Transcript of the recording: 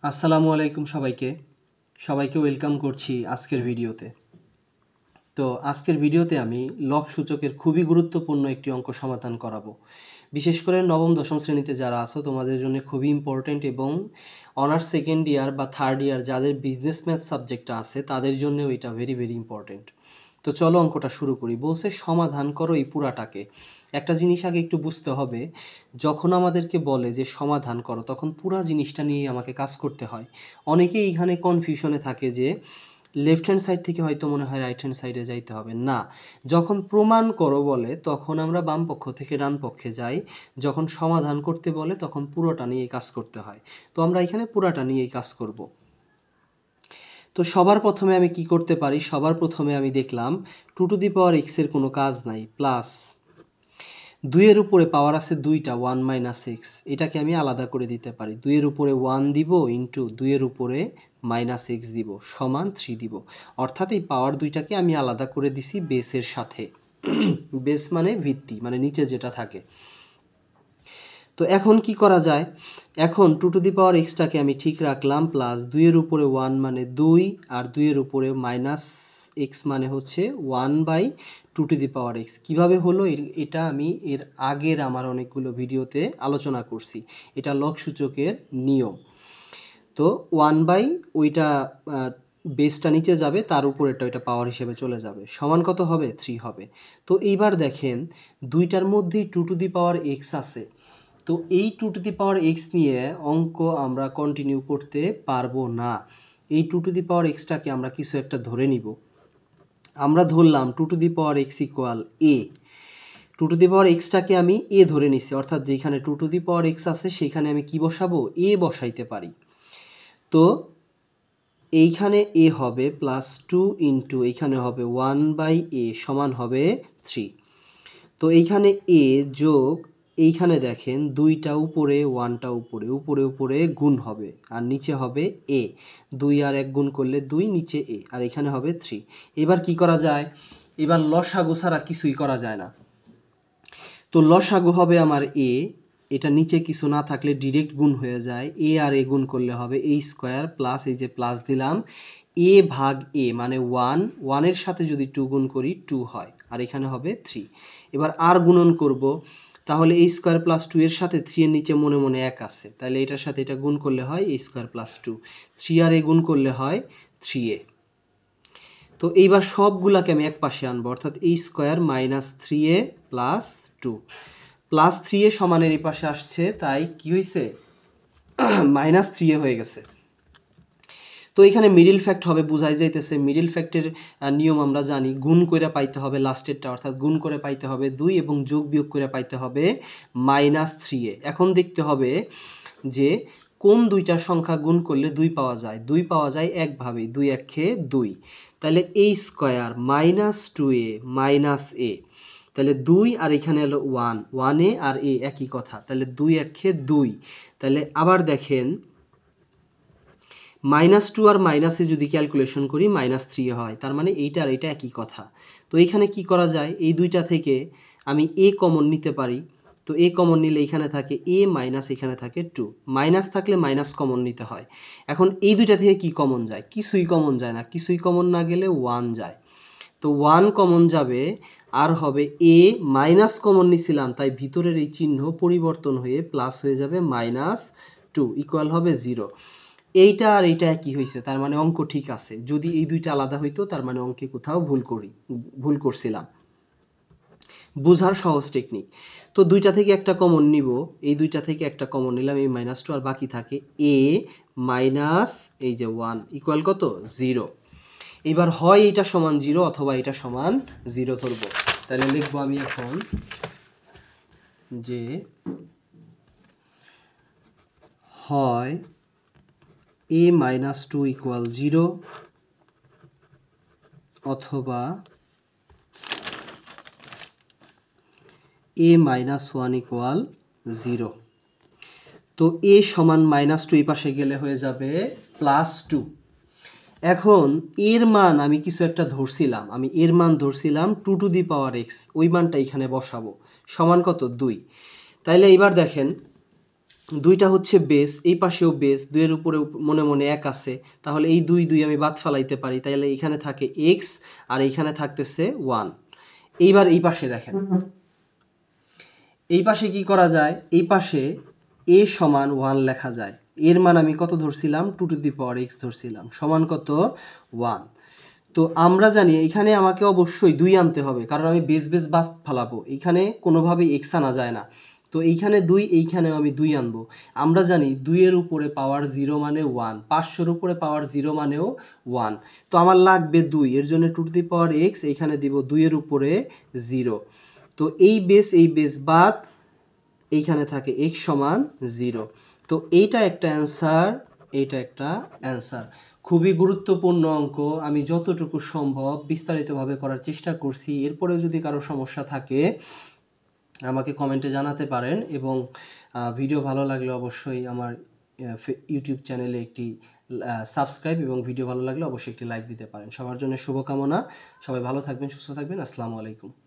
আসসালামু আলাইকুম সবাইকে ওয়েলকাম করছি আজকের ভিডিওতে। তো আজকের ভিডিওতে আমি লগ সূচকের খুবই গুরুত্বপূর্ণ একটি অঙ্ক সমাধান করাবো। বিশেষ করে নবম দশম শ্রেণীতে যারা আছো তোমাদের জন্য খুবই ইম্পর্টেন্ট এবং অনার্স সেকেন্ড ইয়ার বা থার্ড ইয়ার যাদের বিজনেস ম্যাথ সাবজেক্টটা আছে তাদের জন্যও এটা ভেরি ইম্পর্টেন্ট। তো চলো অঙ্কটা শুরু করি। বলছে সমাধান করো এই পুরাটাকে। একটা জিনিস আগে একটু বুঝতে হবে, যখন আমাদেরকে বলে যে সমাধান করো তখন পুরা জিনিসটা নিয়ে আমাকে কাজ করতে হয়। অনেকেই এখানে কনফিউশনে থাকে যে লেফট হ্যান্ড সাইড থেকে হয়তো মনে হয় রাইট হ্যান্ড সাইডে যাইতে হবে না। যখন প্রমাণ করো বলে তখন আমরা বাম পক্ষ থেকে ডান পক্ষে যাই, যখন সমাধান করতে বলে তখন পুরোটা নিয়েই কাজ করতে হয়। তো আমরা এখানে পুরাটা নিয়েই কাজ করব। তো সবার প্রথমে আমি কি করতে পারি, সবার প্রথমে আমি দেখলাম 2 x এর কোনো কাজ নাই, প্লাস 2 এর উপরে পাওয়ার আছে দুইটা 1 - x, এটাকে আমি আলাদা করে দিতে পারি। 2 এর উপরে 1 দিব ইন্টু 2 এর উপরে -x দিব সমান 3 দিব। অর্থাৎ এই পাওয়ার দুইটাকে আমি আলাদা করে দিছি বেসের সাথে। বেস মানে ভিত্তি, মানে নিচে যেটা থাকে। তো এখন কি করা যায়, এখন 2 x-টাকে আমি ঠিক রাখলাম, প্লাস 2-এর উপরে 1 মানে 2, আর 2-এর উপরে -x মানে হচ্ছে 1/2 কীভাবে হলো এটা আমি এর আগের আমার অনেকগুলো ভিডিওতে আলোচনা করছি। এটা লগ সূচকের নিয়ম। তো 1 ওইটা বেসটা নিচে যাবে, তার উপরেরটা ওইটা পাওয়ার হিসেবে চলে যাবে, সমান কত হবে 3 হবে। তো এইবার দেখেন দুইটার মধ্যেই 2x আছে। তো এই 2x নিয়ে অঙ্ক আমরা কন্টিনিউ করতে পারবো না। এই 2x-টাকে আমরা কিছু একটা ধরে নিব। আমরা ধরলাম 2x = a। 2x-টাকে আমি a ধরে নিছি, অর্থাৎ যেখানে 2x আছে সেখানে আমি কি বসাবো, a বসাইতে পারি। তো এইখানে a হবে প্লাস 2 ইন্টু এইখানে হবে 1/a সমান হবে 3। তো এইখানে a যোগ এইখানে দেখেন দুইটা উপরে 1টা উপরে উপরে গুণ হবে, আর নিচে হবে a। 2 আর 1 গুণ করলে 2, নিচে a, আর এখানে হবে 3। এবার কি করা যায়, এবার লসাগু ছাড়া কিছুই করা যায় না। তো লসাগু হবে আমার a, এটা নিচে কিছু না থাকলে ডিরেক্ট গুণ হয়ে যায়, a আর a গুণ করলে হবে a² প্লাস এই যে প্লাস দিলাম a/a মানে 1 এর সাথে যদি 2 গুণ করি 2 হয়, আর এখানে হবে 3। এবার আর গুণন করব, তাহলে a² প্লাস 2 এর সাথে 3 এর নিচে মনে মনে 1 আছে, তাহলে এটার সাথে এটা গুণ করলে হয় a² প্লাস 2, 3 আর a গুণ করলে হয় 3a। তো এইবার সবগুলাকে আমি এক পাশে আনবো, অর্থাৎ a² - 3a plus 2 plus 3a সমানের এই পাশে আসছে, তাই কি হয়েছে -3a হয়ে গেছে। তো এখানে মিডল ফ্যাক্ট হবে, বোঝাই যাইতেছে মিডল ফ্যাক্টের নিয়ম আমরা জানি, গুণ করে পাইতে হবে লাস্টেরটা, অর্থাৎ গুণ করে পাইতে হবে 2 এবং যোগ বিয়োগ করে পাইতে হবে -3a। এখন দেখতে হবে যে কোন দুইটা সংখ্যা গুণ করলে 2 পাওয়া যায়। 2 পাওয়া যায় একভাবেই, 2 একে 2, তাহলে a² - 2a - a, তাহলে 2 আর এখানে হলো 1a আর a একই কথা, তাহলে 2 একে 2। তাহলে আবার দেখেন -2 আর -a যদি ক্যালকুলেশন করি -3 হয়, তার মানে এইটা আর এটা একই কথা। তো এইখানে কি করা যায়, এই দুইটা থেকে আমি a কমন নিতে পারি। তো a কমন নিলে এখানে থাকে a মাইনাস এখানে থাকে 2, মাইনাস থাকলে মাইনাস কমন নিতে হয়। এখন এই দুইটা থেকে কি কমন যায়, কিছুই কমন যায় না, কিছুই কমন না গেলে 1 যায়। তো 1 কমন যাবে, আর হবে a মাইনাস কমন নিছিলাম, তাই ভিতরের এই চিহ্ন পরিবর্তন হয়ে প্লাস হয়ে যাবে -2 ইকুয়াল হবে 0। এইটা আর এইটা একই হয়েছে, তার মানে অঙ্ক ঠিক আছে। যদি এই দুইটা আলাদা হইতো তার মানে অঙ্কে কোথাও ভুল করছিলাম। বোঝার সহজ টেকনিক। তো দুইটা থেকে একটা কমন নিব, এই দুইটা থেকে একটা কমন নিলাম, এই -2, আর বাকি থাকে a মাইনাস এই যে 1 ইকুয়াল কত 0। এবার হয় এটা সমান 0 অথবা এটা সমান 0 ধরবো। তাহলে লিখবো আমি এখন যে হয় a-2 ইকুয়াল 0 অথবা a-1 ইকুয়াল 0। তো a সমান -2 এই পাশে গেলে হয়ে যাবে +2। এখন এর মান আমি কিছু একটা ধরছিলাম, আমি এর মান ধরছিলাম 2x, ওই মানটা এখানে বসাবো, সমান কত 2। তাইলে এবার দেখেন দুইটা হচ্ছে বেস, এই পাশেও বেস, 2 এর উপরে মনে মনে 1 আছে, তাহলে এই 2 2 আমি বাদ ফালাইতে পারি, তাইলে এখানে থাকে x আর এইখানে থাকতেছে 1। এইবার এই পাশে দেখেন, এই পাশে কি করা যায়, এই পাশে a সমান 1 লেখা যায়, এর মান আমি কত ধরছিলাম 2 টু দি পাওয়ার x ধরছিলাম, সমান কত 1। তো আমরা জানি এখানে আমাকে অবশ্যই 2 আনতে হবে, কারণ আমি বেস বেস বাদ ফালাবো, এখানে কোনোভাবেই x আনা যায় না। তো এইখানে 2, এইখানেও আমি 2 আনবো। আমরা জানি 2 এর উপরে পাওয়ার 0 মানে 1, 500 এর উপরে পাওয়ার 0 মানেও 1। তো আমার লাগবে 2, এর জন্য 2 টু দি পাওয়ার x, এইখানে দিব 2 এর উপরে 0। তো এই বেস বাদ, এইখানে থাকে x সমান 0। তো এইটা একটা অ্যান্সার, এইটা একটা অ্যান্সার। খুবই গুরুত্বপূর্ণ অঙ্ক, আমি যতটুকু সম্ভব বিস্তারিতভাবে করার চেষ্টা করছি। এরপরেও যদি কারো সমস্যা থাকে আমাকে কমেন্টে জানাতে পারেন, এবং ভিডিও ভালো লাগলে অবশ্যই আমার ইউটিউব চ্যানেলে একটি সাবস্ক্রাইব, এবং ভিডিও ভালো লাগলে অবশ্যই একটি লাইক দিতে পারেন। সবার জন্য শুভকামনা, সবাই ভালো থাকবেন, সুস্থ থাকবেন। আসসালামু আলাইকুম।